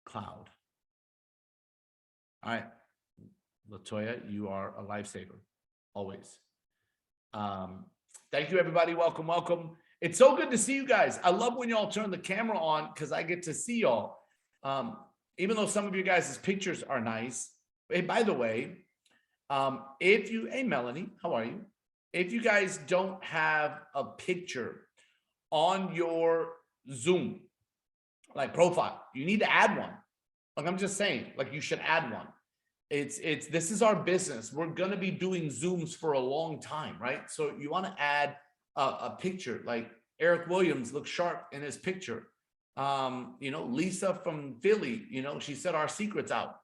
cloud. All right, Latoya, you are a lifesaver, always. Thank you, everybody. Welcome, welcome. It's so good to see you guys. I love when y'all turn the camera on because I get to see y'all. Even though some of you guys' pictures are nice. Hey, by the way, hey, Melanie, how are you? If you guys don't have a picture on your Zoom, like profile, you need to add one. Like I'm just saying, like you should add one. This is our business. We're going to be doing Zooms for a long time, right? So you want to add a picture, like Eric Williams looks sharp in his picture. Lisa from Philly, she said our secret's out,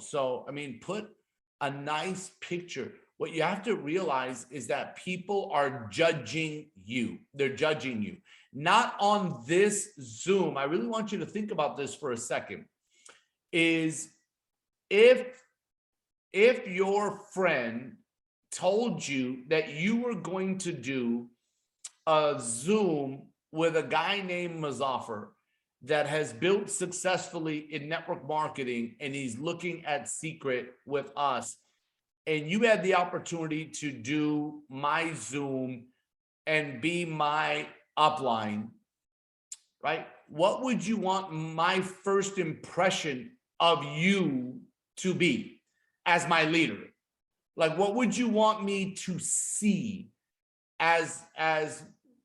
so, I mean, put a nice picture. What you have to realize is that people are judging you. They're judging you. Not on this Zoom. I really want you to think about this for a second. Is if your friend told you that you were going to do a Zoom with a guy named Muzafer that has built successfully in network marketing, and he's looking at Seacret with us, and you had the opportunity to do my Zoom and be my upline, right? What would you want my first impression of you to be as my leader? Like, what would you want me to see as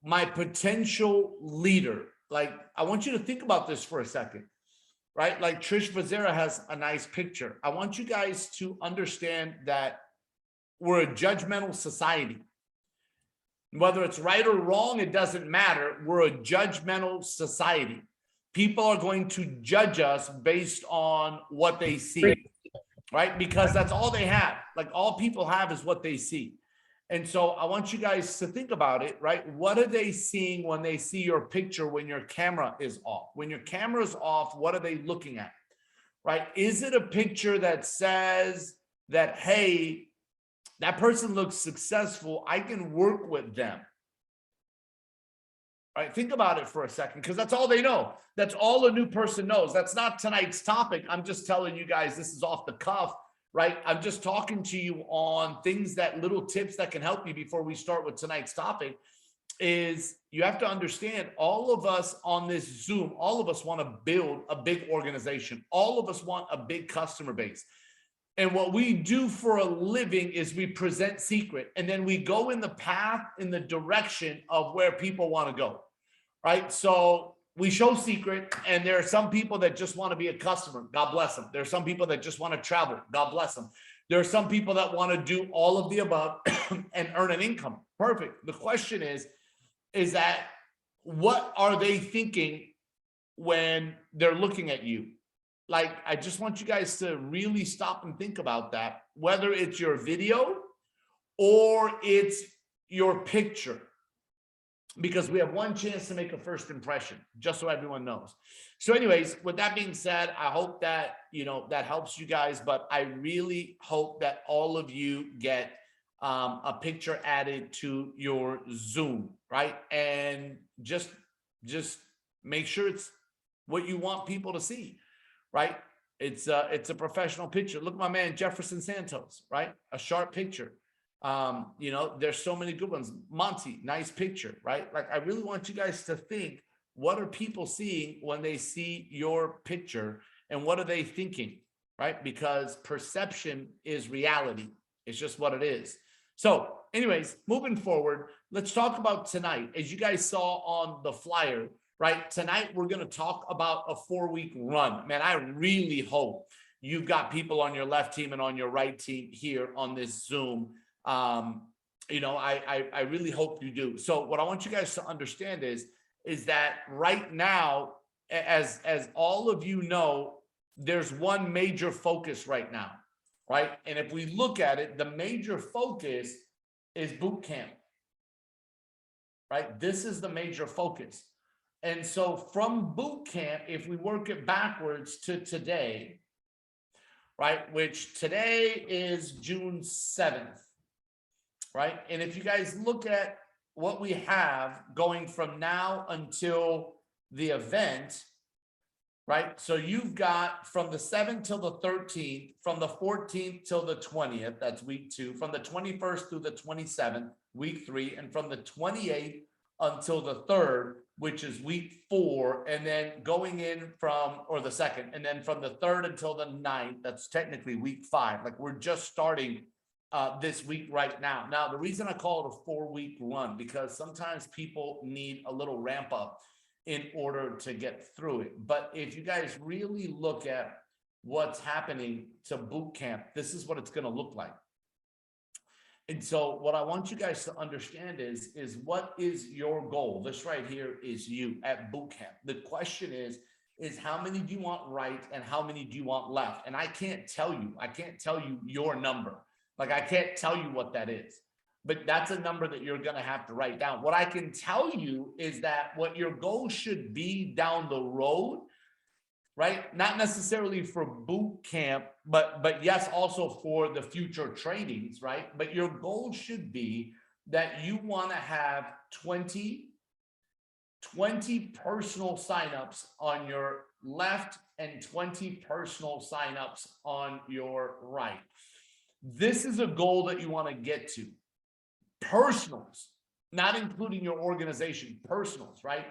my potential leader? Like, I want you to think about this for a second, right? Like Trish Vazera has a nice picture. I want you guys to understand that we're a judgmental society. Whether it's right or wrong, it doesn't matter. We're a judgmental society. People are going to judge us based on what they see, right? Because that's all they have. Like, all people have is what they see. And so I want you guys to think about it, right? What are they seeing when they see your picture when your camera is off? When your camera is off, what are they looking at, right? Is it a picture that says that, hey, that person looks successful, I can work with them? All right, think about it for a second, because that's all they know. That's all a new person knows. That's not tonight's topic. I'm just telling you guys, this is off the cuff, right? I'm just talking to you on things, that little tips that can help you before we start with tonight's topic. Is you have to understand, all of us on this Zoom, all of us want to build a big organization. All of us want a big customer base. And what we do for a living is we present Seacret, and then we go in the path, in the direction of where people want to go, right? So we show Seacret, and there are some people that just want to be a customer. God bless them. There are some people that just want to travel. God bless them. There are some people that want to do all of the above and earn an income. Perfect. The question is that what are they thinking when they're looking at you? Like, I just want you guys to really stop and think about that, whether it's your video or it's your picture, because we have one chance to make a first impression, just so everyone knows. So anyways, with that being said, I hope that, that helps you guys, but I really hope that all of you get a picture added to your Zoom, right? And just make sure it's what you want people to see. Right? It's a professional picture. Look at my man, Jefferson Santos, right? A sharp picture. There's so many good ones. Monty, nice picture, right? Like, I really want you guys to think, what are people seeing when they see your picture, and what are they thinking, right? Because perception is reality. It's just what it is. So anyways, moving forward, let's talk about tonight. As you guys saw on the flyer, right? Tonight, we're going to talk about a 4-week run. Man, I really hope you've got people on your left team and on your right team here on this Zoom. I really hope you do. So what I want you guys to understand is that right now, as all of you know, there's one major focus right now, right? And if we look at it, the major focus is boot camp, right? This is the major focus. And so from boot camp, if we work it backwards to today, right, which today is June 7th, right? And if you guys look at what we have going from now until the event, right? So you've got from the 7th till the 13th, from the 14th till the 20th, that's week 2, from the 21st through the 27th, week 3, and from the 28th until the 3rd, which is week 4, and then going in from, or the 2nd, and then from the 3rd until the 9th, that's technically week 5. Like we're just starting this week right now. Now, the reason I call it a 4-week run, because sometimes people need a little ramp up in order to get through it. But if you guys really look at what's happening to boot camp, this is what it's going to look like. And so what I want you guys to understand is what is your goal? This right here is you at boot camp. The question is how many do you want right and how many do you want left? And I can't tell you your number. Like I can't tell you what that is, but that's a number that you're going to have to write down. What I can tell you is that what your goal should be down the road, right? Not necessarily for boot camp, but yes, also for the future trainings, right? But your goal should be that you want to have 20 personal signups on your left and 20 personal signups on your right. This is a goal that you want to get to. Personals, not including your organization, personals, right?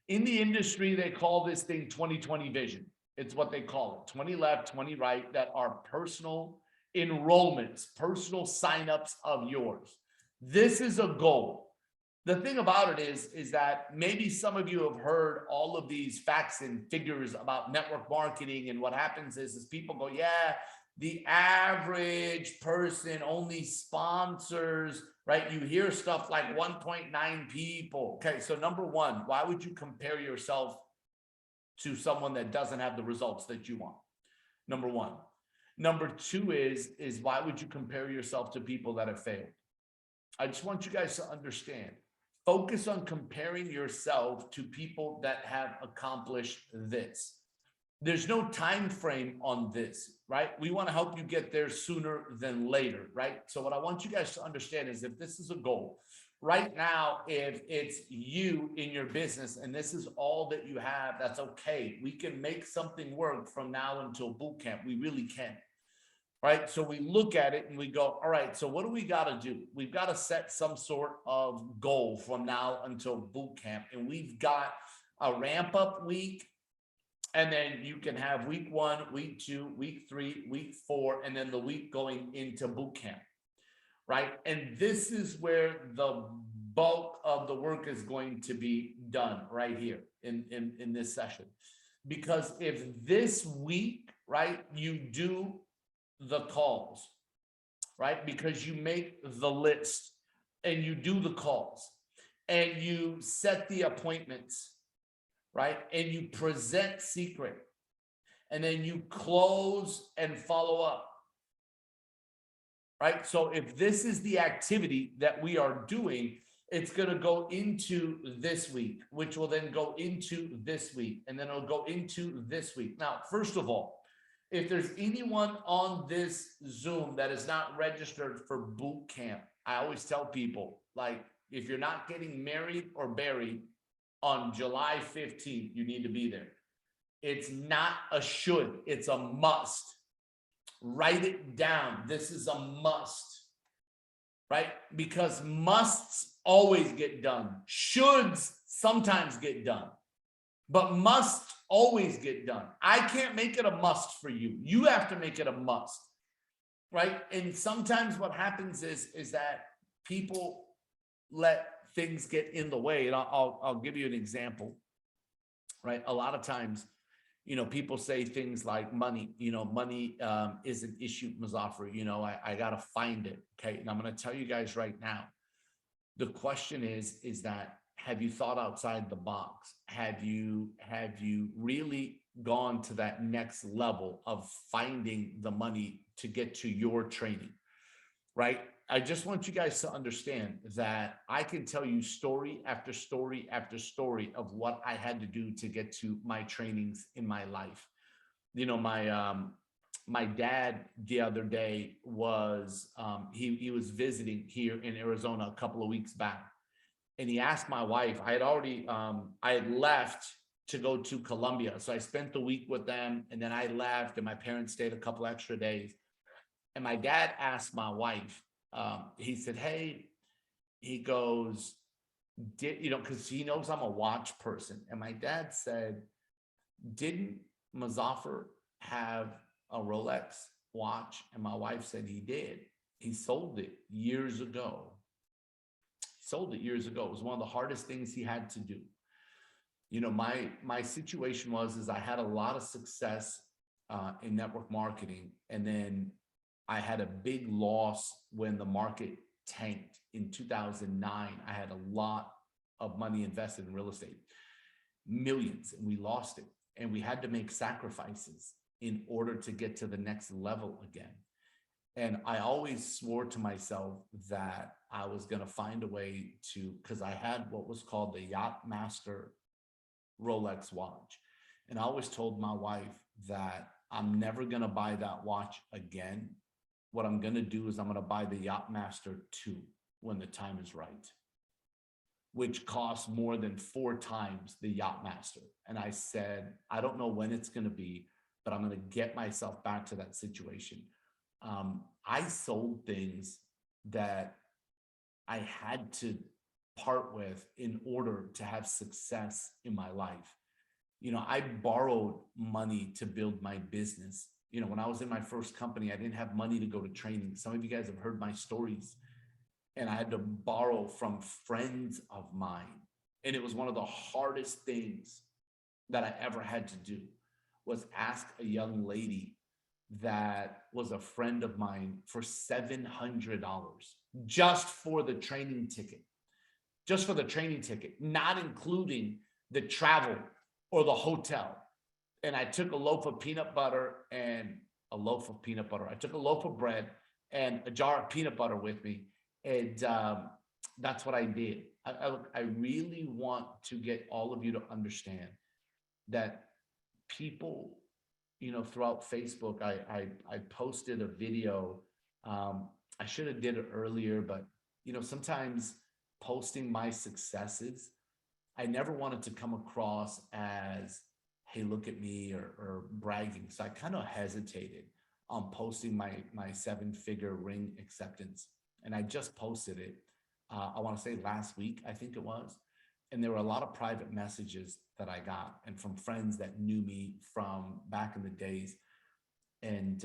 In the industry, they call this thing 20/20 vision. It's what they call it. 20 left, 20 right, that are personal enrollments, personal signups of yours. This is a goal. The thing about it is that maybe some of you have heard all of these facts and figures about network marketing, and what happens is people go, yeah, the average person only sponsors, right? You hear stuff like 1.9 people. Okay, so number one, why would you compare yourself to someone that doesn't have the results that you want? Number one. Number two is why would you compare yourself to people that have failed? I just want you guys to understand. Focus on comparing yourself to people that have accomplished this. There's no time frame on this, right? We want to help you get there sooner than later, right? So what I want you guys to understand is if this is a goal, right now, if it's you in your business and this is all that you have, that's okay. We can make something work from now until boot camp. We really can, right? So we look at it and we go, all right, so what do we got to do? We've got to set some sort of goal from now until boot camp. And we've got a ramp up week. And then you can have week 1, week 2, week 3, week 4, and then the week going into boot camp, right? And this is where the bulk of the work is going to be done right here in this session. Because if this week, right, you do the calls, right? Because you make the list and you do the calls and you set the appointments, right? And you present Seacret, and then you close and follow up, right? So if this is the activity that we are doing, it's going to go into this week, which will then go into this week, and then it'll go into this week. Now, first of all, if there's anyone on this Zoom that is not registered for boot camp, I always tell people, like, if you're not getting married or buried on July 15th, you need to be there. It's not a should, it's a must. Write it down. This is a must, right? Because musts always get done. Shoulds sometimes get done, but musts always get done. I can't make it a must for you. You have to make it a must, right? And sometimes what happens is that people let things get in the way. And I'll give you an example, right? A lot of times, people say things like money, money is an issue, Muzafer, I got to find it. Okay. And I'm going to tell you guys right now, the question is that, have you thought outside the box? Have you really gone to that next level of finding the money to get to your training, right? I just want you guys to understand that I can tell you story after story after story of what I had to do to get to my trainings in my life. My dad the other day was, he was visiting here in Arizona a couple of weeks back. And he asked my wife, I had left to go to Colombia. So I spent the week with them, and then I left, and my parents stayed a couple extra days. And my dad asked my wife, he said, hey, he goes, because he knows I'm a watch person. And my dad said, didn't Muzafer have a Rolex watch? And my wife said he did. He sold it years ago. It was one of the hardest things he had to do. My situation is I had a lot of success in network marketing, and then I had a big loss when the market tanked in 2009. I had a lot of money invested in real estate, millions, and we lost it. And we had to make sacrifices in order to get to the next level again. And I always swore to myself that I was going to find a way to, because I had what was called the Yacht Master Rolex watch. And I always told my wife that I'm never going to buy that watch again. What I'm going to do is I'm going to buy the Yacht Master 2 when the time is right, which costs more than 4 times the Yacht Master. And I said, I don't know when it's going to be, but I'm going to get myself back to that situation. I sold things that I had to part with in order to have success in my life. I borrowed money to build my business. When I was in my first company, I didn't have money to go to training. Some of you guys have heard my stories. And I had to borrow from friends of mine. And it was one of the hardest things that I ever had to do, was ask a young lady that was a friend of mine for $700 just for the training ticket. Just for the training ticket, not including the travel or the hotel. And I took a loaf of peanut butter and a loaf of peanut butter. I took a loaf of bread and a jar of peanut butter with me. And that's what I did. I really want to get all of you to understand that people, throughout Facebook, I posted a video. I should have did it earlier, but, sometimes posting my successes, I never wanted to come across as, hey, look at me, or bragging. So I kind of hesitated on posting my 7-figure ring acceptance. And I just posted it, I want to say last week, I think it was. And there were a lot of private messages that I got, and from friends that knew me from back in the days. And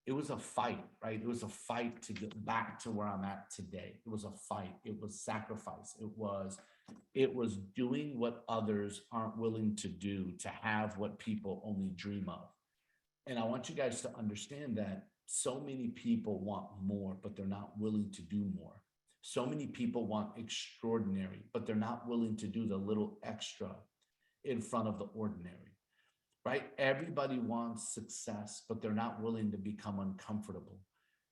it was a fight, right? It was a fight to get back to where I'm at today. It was a fight. It was sacrifice. It was doing what others aren't willing to do to have what people only dream of. And I want you guys to understand that so many people want more, but they're not willing to do more. So many people want extraordinary, but they're not willing to do the little extra in front of the ordinary, right? Everybody wants success, but they're not willing to become uncomfortable,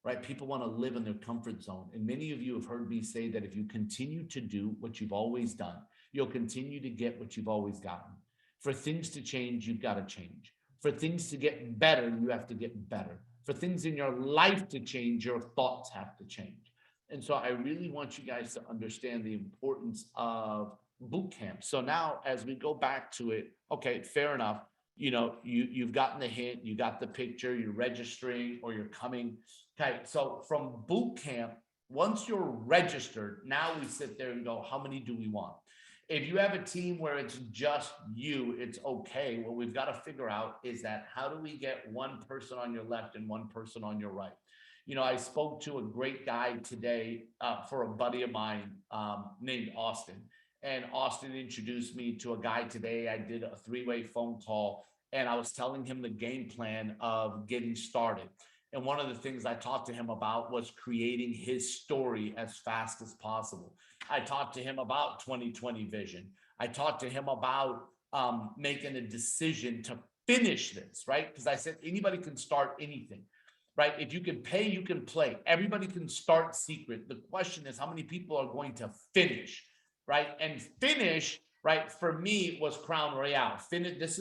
right? People want to live in their comfort zone. And many of you have heard me say that if you continue to do what you've always done, you'll continue to get what you've always gotten. For things to change, you've got to change. For things to get better, you have to get better. For things in your life to change, your thoughts have to change. And so I really want you guys to understand the importance of boot camp. So now as we go back to it, okay, fair enough. You've gotten the hint, you got the picture, you're registering or you're coming. Okay, so from boot camp, once you're registered, now we sit there and go, how many do we want? If you have a team where it's just you, it's okay. What we've got to figure out is that how do we get one person on your left and one person on your right? I spoke to a great guy today for a buddy of mine named Austin. And Austin introduced me to a guy today. I did a 3-way phone call, and I was telling him the game plan of getting started. And one of the things I talked to him about was creating his story as fast as possible. I talked to him about 2020 vision. I talked to him about making a decision to finish this, right? Because I said anybody can start anything, right? If you can pay, you can play. Everybody can start Seacret. The question is how many people are going to finish, right? And finish, right, for me was Crown Royale. Finish. This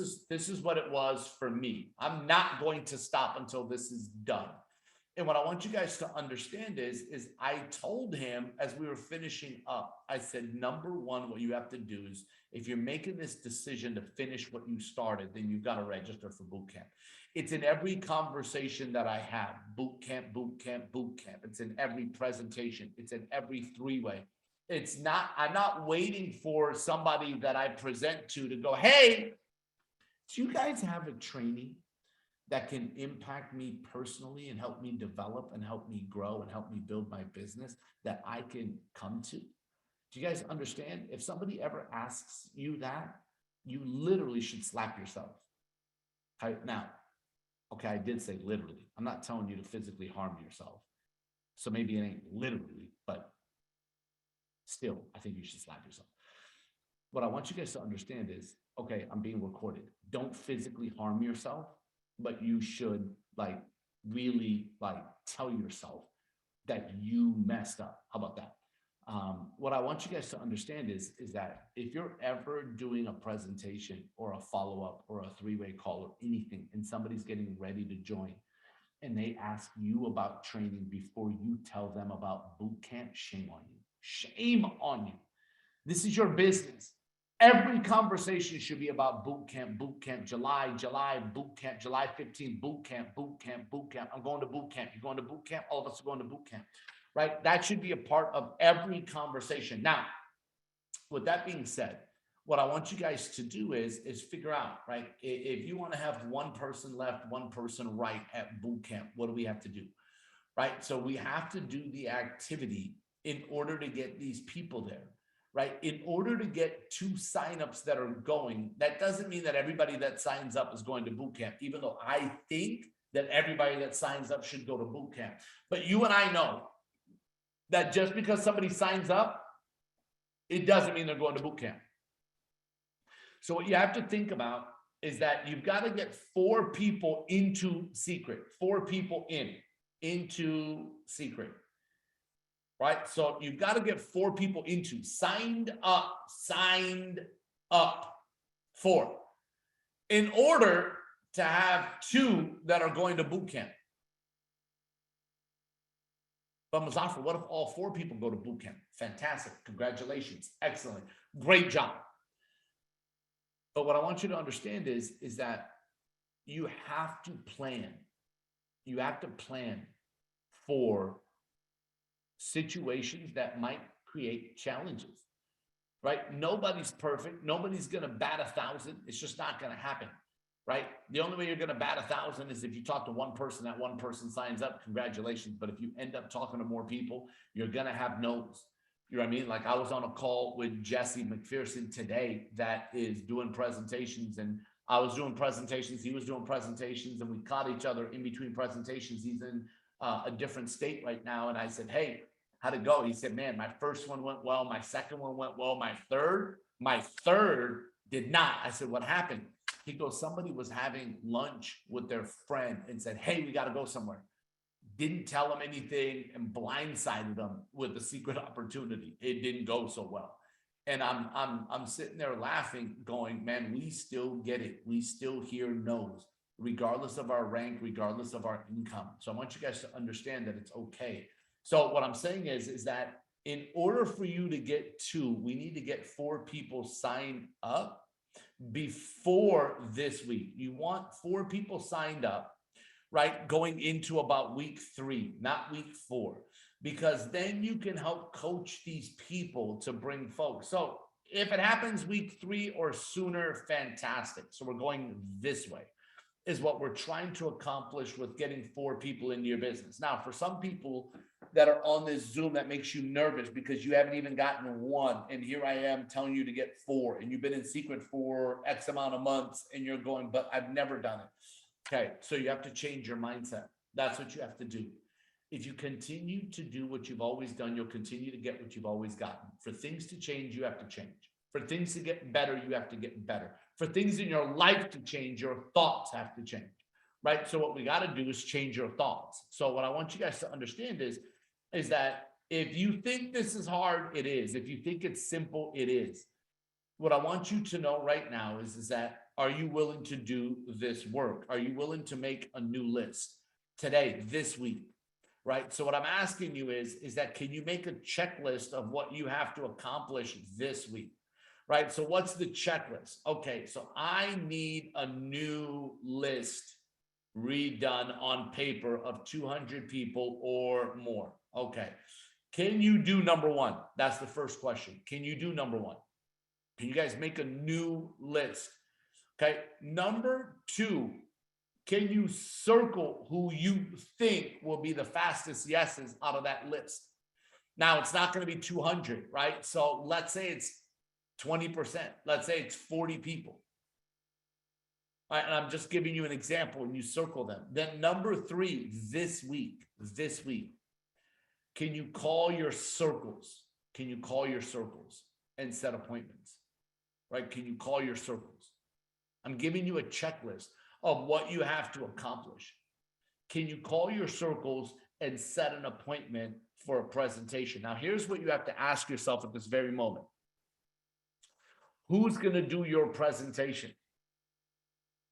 is what it was for me. I'm not going to stop until this is done. And what I want you guys to understand is I told him as we were finishing up, I said, number one, what you have to do is if you're making this decision to finish what you started, then you've got to register for boot camp. It's in every conversation that I have, boot camp, boot camp, boot camp. It's in every presentation. It's in every three-way. It's not, I'm not waiting for somebody that I present to go, hey, do you guys have a training that can impact me personally and help me develop and help me grow and help me build my business that I can come to? Do you guys understand? If somebody ever asks you that, you literally should slap yourself. Now, okay, I did say literally. I'm not telling you to physically harm yourself. So maybe it ain't literally, but still, I think you should slap yourself. What I want you guys to understand is, okay, I'm being recorded. Don't physically harm yourself, but you should like really like tell yourself that you messed up. How about that? What I want you guys to understand is that if you're ever doing a presentation or a follow-up or a three-way call or anything, and somebody's getting ready to join, and they ask you about training before you tell them about boot camp, shame on you. Shame on you. This is your business. Every conversation should be about boot camp, July, boot camp, July 15th, boot camp. I'm going to boot camp. You're going to boot camp. All of us are going to boot camp, right? That should be a part of every conversation. Now, with that being said, what I want you guys to do is figure out, right? If you want to have one person left, one person right at boot camp, what do we have to do, right? So we have to do the activity in order to get these people there. Right? In order to get 2 signups that are going, that doesn't mean that everybody that signs up is going to boot camp, even though I think that everybody that signs up should go to boot camp. But you and I know that just because somebody signs up, it doesn't mean they're going to boot camp. So what you have to think about is that you've got to get 4 people into Seacret, 4 people into Seacret. Right? So you've got to get 4 people into signed up 4 in order to have 2 that are going to boot camp. But Muzafer, what if all 4 people go to boot camp? Fantastic. Congratulations. Excellent. Great job. But what I want you to understand is that you have to plan. You have to plan for situations that might create challenges, right? Nobody's perfect. Nobody's going to bat 1,000. It's just not going to happen, right? The only way you're going to bat 1,000 is if you talk to one person, that one person signs up, congratulations. But if you end up talking to more people, you're going to have no's. You know what I mean? Like I was on a call with Jesse Macpherson today that is doing presentations, and I was doing presentations. He was doing presentations, and we caught each other in between presentations. He's in a different state right now. And I said, hey, how'd it go? He said, man, my first one went well. My second one went well. My third did not. I said, what happened? He goes, somebody was having lunch with their friend and said, hey, we got to go somewhere. Didn't tell them anything and blindsided them with the secret opportunity. It didn't go so well. And I'm sitting there laughing, going, man, we still get it. We still hear no's, regardless of our rank, regardless of our income. So I want you guys to understand that it's okay. So what I'm saying is that in order for you to get 2, we need to get 4 people signed up before this week. You want 4 people signed up, right? Going into about week 3, not week 4, because then you can help coach these people to bring folks. So if it happens week 3 or sooner, fantastic. So we're going this way. Is what we're trying to accomplish with getting 4 people into your business. Now, for some people that are on this Zoom, that makes you nervous because you haven't even gotten 1. And here I am telling you to get 4, and you've been in Seacret for X amount of months and you're going, but I've never done it. Okay. So you have to change your mindset. That's what you have to do. If you continue to do what you've always done, you'll continue to get what you've always gotten. For things to change, you have to change. For things to get better, you have to get better. For things in your life to change, your thoughts have to change, right? So what we got to do is change your thoughts. So what I want you guys to understand is that if you think this is hard, it is. If you think it's simple, it is. What I want you to know right now is that, are you willing to do this work? Are you willing to make a new list today, this week? right? So what I'm asking you is that can you make a checklist of what you have to accomplish this week, right? So what's the checklist? Okay, so I need a new list redone on paper of 200 people or more. Okay, can you do number one? That's the first question. Can you do number one? Can you guys make a new list? Okay, number two, can you circle who you think will be the fastest yeses out of that list? Now, it's not going to be 200, right? So let's say it's 20%. Let's say it's 40 people. All right, and I'm just giving you an example and you circle them. Then number three, this week, can you call your circles? Can you call your circles and set appointments? Right? Can you call your circles? I'm giving you a checklist of what you have to accomplish. Can you call your circles and set an appointment for a presentation? Now, here's what you have to ask yourself at this very moment. Who's going to do your presentation?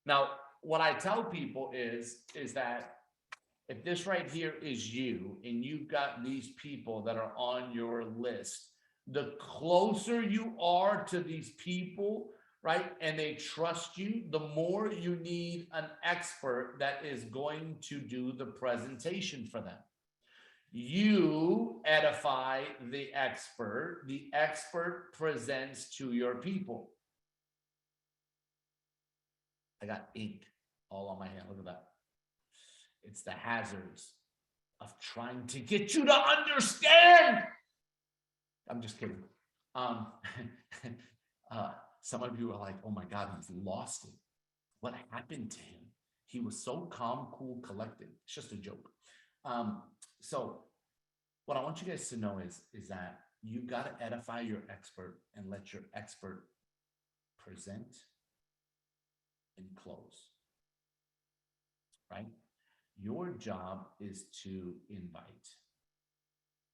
Now, what I tell people is that if this right here is you and you've got these people that are on your list, the closer you are to these people, right, and they trust you, the more you need an expert that is going to do the presentation for them. You edify the expert presents to your people. I got ink all on my hand. Look at that. It's the hazards of trying to get you to understand. I'm just kidding. Some of you are like, oh my God, he's lost it. What happened to him? He was so calm, cool, collected. It's just a joke. So what I want you guys to know is that you got to edify your expert and let your expert present and close, right? Your job is to invite.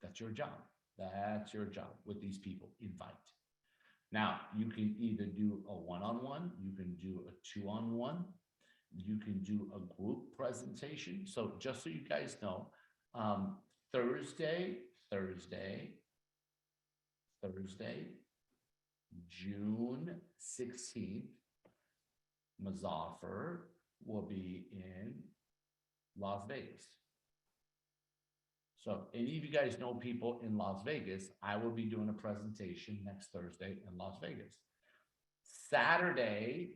That's your job. That's your job with these people. Invite. Now, you can either do a one-on-one, you can do a two-on-one, you can do a group presentation. So just so you guys know, Thursday, June 16th, Muzafer will be in Las Vegas. So any of you guys know people in Las Vegas, I will be doing a presentation next Thursday in Las Vegas. Saturday,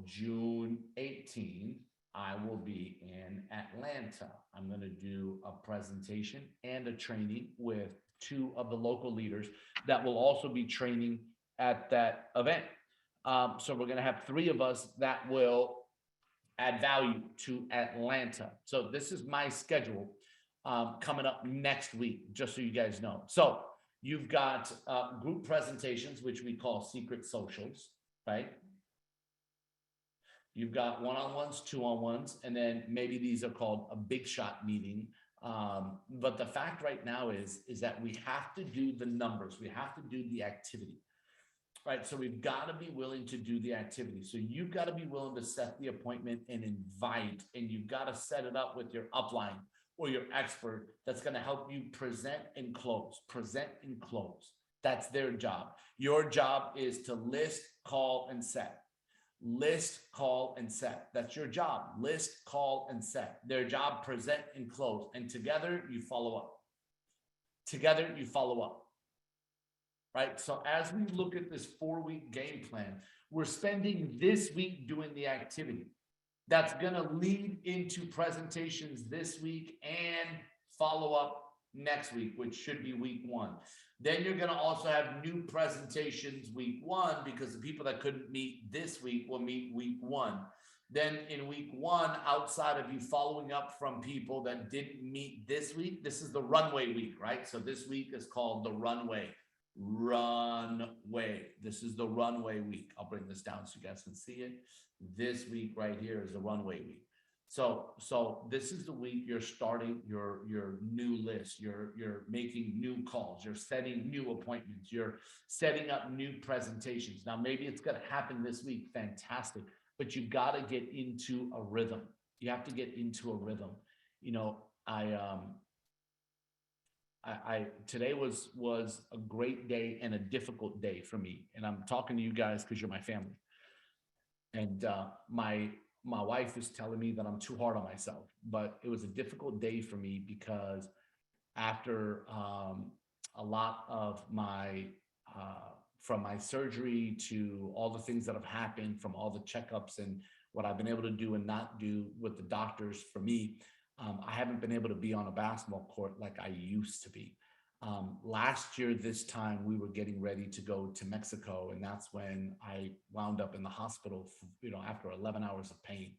June 18th, I will be in Atlanta. I'm going to do a presentation and a training with two of the local leaders that will also be training at that event. So we're going to have three of us that will add value to Atlanta. So this is my schedule coming up next week, just so you guys know. So you've got group presentations, which we call secret socials, right? You've got one-on-ones, two-on-ones, and then maybe these are called a big shot meeting. But the fact right now is that we have to do the numbers. We have to do the activity, right? So we've got to be willing to do the activity. So you've got to be willing to set the appointment and invite, and you've got to set it up with your upline or your expert that's going to help you present and close. That's their job. Your job is to list, call, and set. List, call, and set. That's your job. List, call, and set. Their job, present and close. And together you follow up. Right? So as we look at this 4-week game plan, we're spending this week doing the activity. That's going to lead into presentations this week and follow up next week, which should be week 1. Then you're going to also have new presentations week 1 because the people that couldn't meet this week will meet week 1. Then in week 1, outside of you following up from people that didn't meet this week, this is the runway week, right? So this week is called the runway. This is the runway week. I'll bring this down so you guys can see it. This week right here is the runway week. So this is the week you're starting your new list. You're making new calls. You're setting new appointments. You're setting up new presentations. Now, maybe it's going to happen this week. Fantastic. But you got to get into a rhythm. You have to get into a rhythm. You know, I today was a great day and a difficult day for me. And I'm talking to you guys because you're my family. And my wife is telling me that I'm too hard on myself, but it was a difficult day for me because after a lot of my from my surgery to all the things that have happened, from all the checkups and what I've been able to do and not do with the doctors for me, I haven't been able to be on a basketball court like I used to be. Last year, this time, we were getting ready to go to Mexico, and that's when I wound up in the hospital, after 11 hours of pain,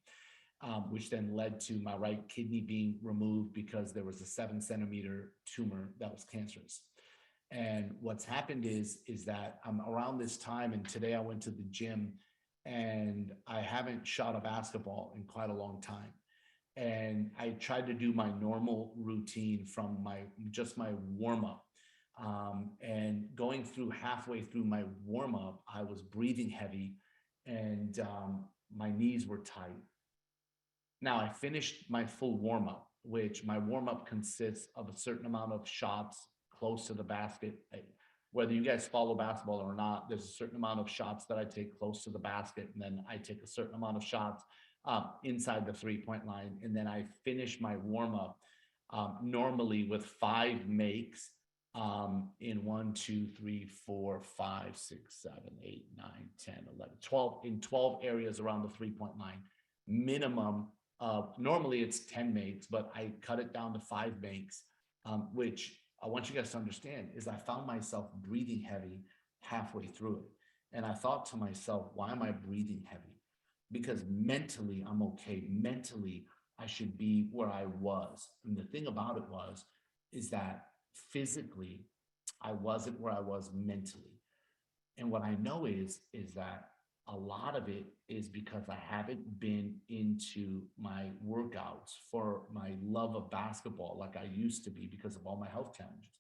which then led to my right kidney being removed because there was a 7 centimeter tumor that was cancerous. And what's happened is that I'm around this time, and today I went to the gym, and I haven't shot a basketball in quite a long time. And I tried to do my normal routine from my warm up. And going through halfway through my warm up, I was breathing heavy, and my knees were tight. Now I finished my full warm up, which my warm up consists of a certain amount of shots close to the basket. Whether you guys follow basketball or not, there's a certain amount of shots that I take close to the basket, and then I take a certain amount of shots inside the 3-point line, and then I finish my warm up normally with 5 makes in 1, 2, 3, 4, 5, 6, 7, 8, 9, 10, 11, 12 in 12 areas around the 3-point line. Minimum normally it's 10 makes, but I cut it down to 5 makes, which I want you guys to understand is I found myself breathing heavy halfway through it. And I thought to myself, why am I breathing heavy? Because mentally, I'm okay. Mentally, I should be where I was. And the thing about it is that physically, I wasn't where I was mentally. And what I know is that a lot of it is because I haven't been into my workouts for my love of basketball like I used to be because of all my health challenges.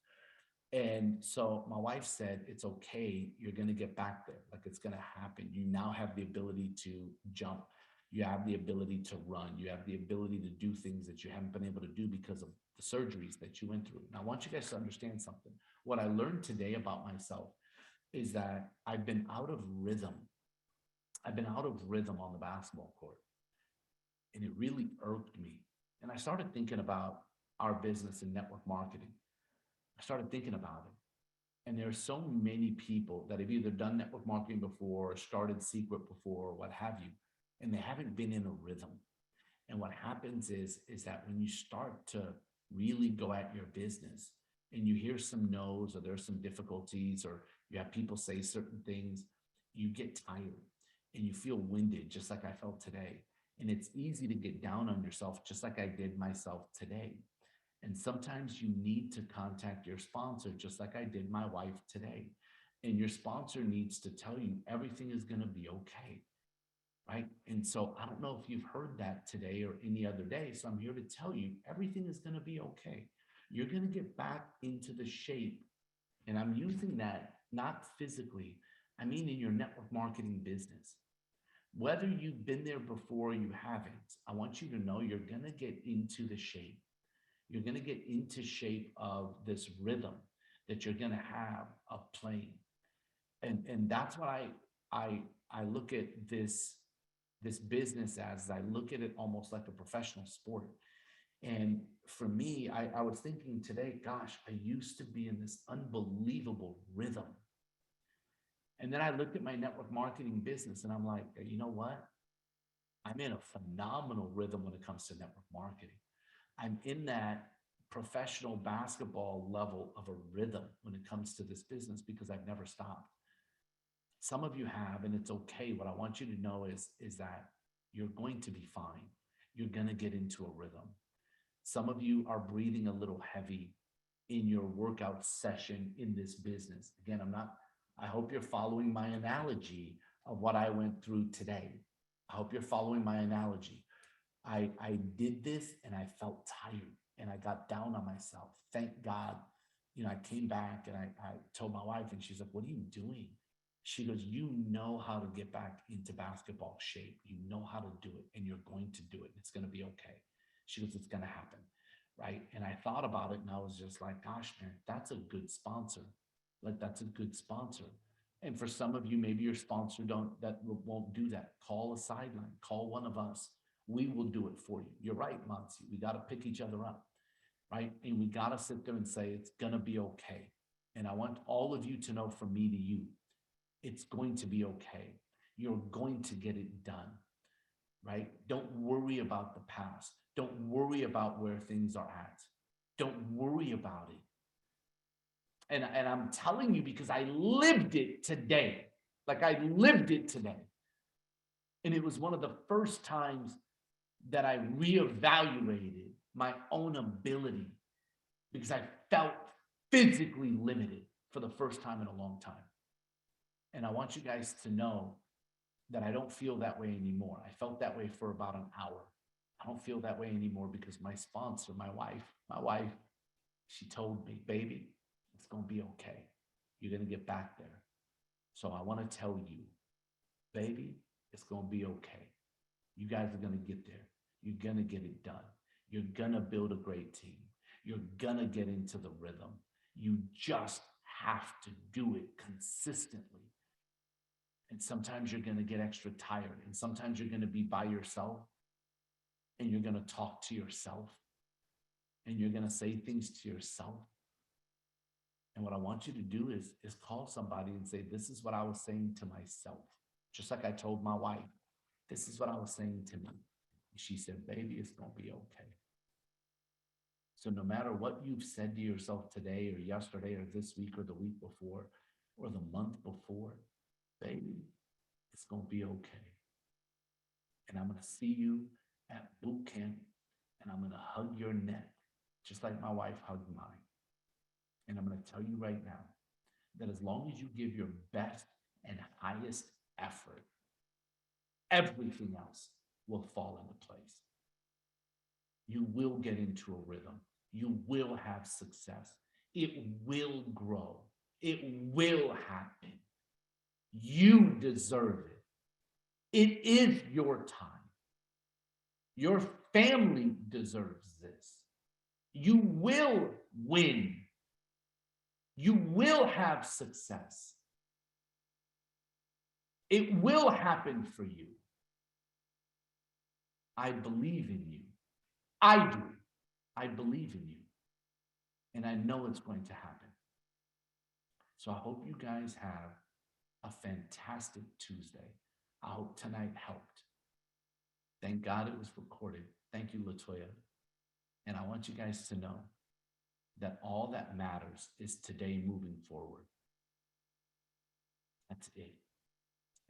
And so my wife said, it's okay. You're going to get back there. Like it's going to happen. You now have the ability to jump. You have the ability to run. You have the ability to do things that you haven't been able to do because of the surgeries that you went through. Now, I want you guys to understand something. What I learned today about myself is that I've been out of rhythm. I've been out of rhythm on the basketball court. And it really irked me. And I started thinking about our business in network marketing. I started thinking about it. And there are so many people that have either done network marketing before or started Seacret before or what have you, and they haven't been in a rhythm. And what happens is that when you start to really go at your business and you hear some no's or there's some difficulties or you have people say certain things, you get tired and you feel winded, just like I felt today. And it's easy to get down on yourself, just like I did myself today. And sometimes you need to contact your sponsor, just like I did my wife today. And your sponsor needs to tell you everything is going to be okay. Right. And so I don't know if you've heard that today or any other day. So I'm here to tell you everything is going to be okay. You're going to get back into the shape. And I'm using that not physically, I mean in your network marketing business. Whether you've been there before or you haven't, I want you to know you're going to get into the shape. You're going to get into shape of this rhythm that you're going to have of playing. And that's what I look at this business as. I look at it almost like a professional sport. And for me, I was thinking today, gosh, I used to be in this unbelievable rhythm. And then I looked at my network marketing business and I'm like, you know what? I'm in a phenomenal rhythm when it comes to network marketing. I'm in that professional basketball level of a rhythm when it comes to this business because I've never stopped. Some of you have, and it's okay. What I want you to know is that you're going to be fine. You're going to get into a rhythm. Some of you are breathing a little heavy in your workout session in this business. Again, I hope you're following my analogy of what I went through today. I hope you're following my analogy. I did this and I felt tired and I got down on myself. Thank God, I came back and I told my wife and she's like, what are you doing? She goes, you know how to get back into basketball shape. You know how to do it and you're going to do it. It's going to be okay. She goes, it's going to happen. right? And I thought about it and I was just like, gosh, man, that's a good sponsor. Like, that's a good sponsor. And for some of you, maybe your sponsor won't do that. Call a sideline, call one of us. We will do it for you. You're right, Monty. We got to pick each other up, right? And we got to sit there and say, it's going to be okay. And I want all of you to know, from me to you, it's going to be okay. You're going to get it done, right? Don't worry about the past. Don't worry about where things are at. Don't worry about it. And I'm telling you because I lived it today. Like, I lived it today. And it was one of the first times that I reevaluated my own ability, because I felt physically limited for the first time in a long time. And I want you guys to know that I don't feel that way anymore. I felt that way for about an hour. I don't feel that way anymore because my sponsor, my wife, she told me, baby, it's going to be okay. You're going to get back there. So I want to tell you, baby, it's going to be okay. You guys are going to get there. You're going to get it done. You're going to build a great team. You're going to get into the rhythm. You just have to do it consistently. And sometimes you're going to get extra tired. And sometimes you're going to be by yourself. And you're going to talk to yourself. And you're going to say things to yourself. And what I want you to do is call somebody and say, this is what I was saying to myself. Just like I told my wife, this is what I was saying to me. She said, baby, it's going to be okay. So no matter what you've said to yourself today or yesterday or this week or the week before or the month before, baby, it's going to be okay. And I'm going to see you at boot camp and I'm going to hug your neck, just like my wife hugged mine. And I'm going to tell you right now that as long as you give your best and highest effort, everything else will fall into place. You will get into a rhythm. You will have success. It will grow. It will happen. You deserve it. It is your time. Your family deserves this. You will win. You will have success. It will happen for you. I believe in you. I do. I believe in you. And I know it's going to happen. So I hope you guys have a fantastic Tuesday. I hope tonight helped. Thank God it was recorded. Thank you, LaToya. And I want you guys to know that all that matters is today moving forward. That's it.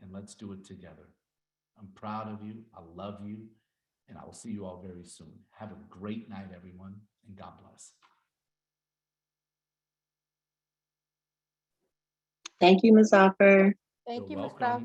And let's do it together. I'm proud of you. I love you. And I will see you all very soon. Have a great night, everyone, and God bless. Thank you, Muzafer. Thank you, You're Mustafa. welcome.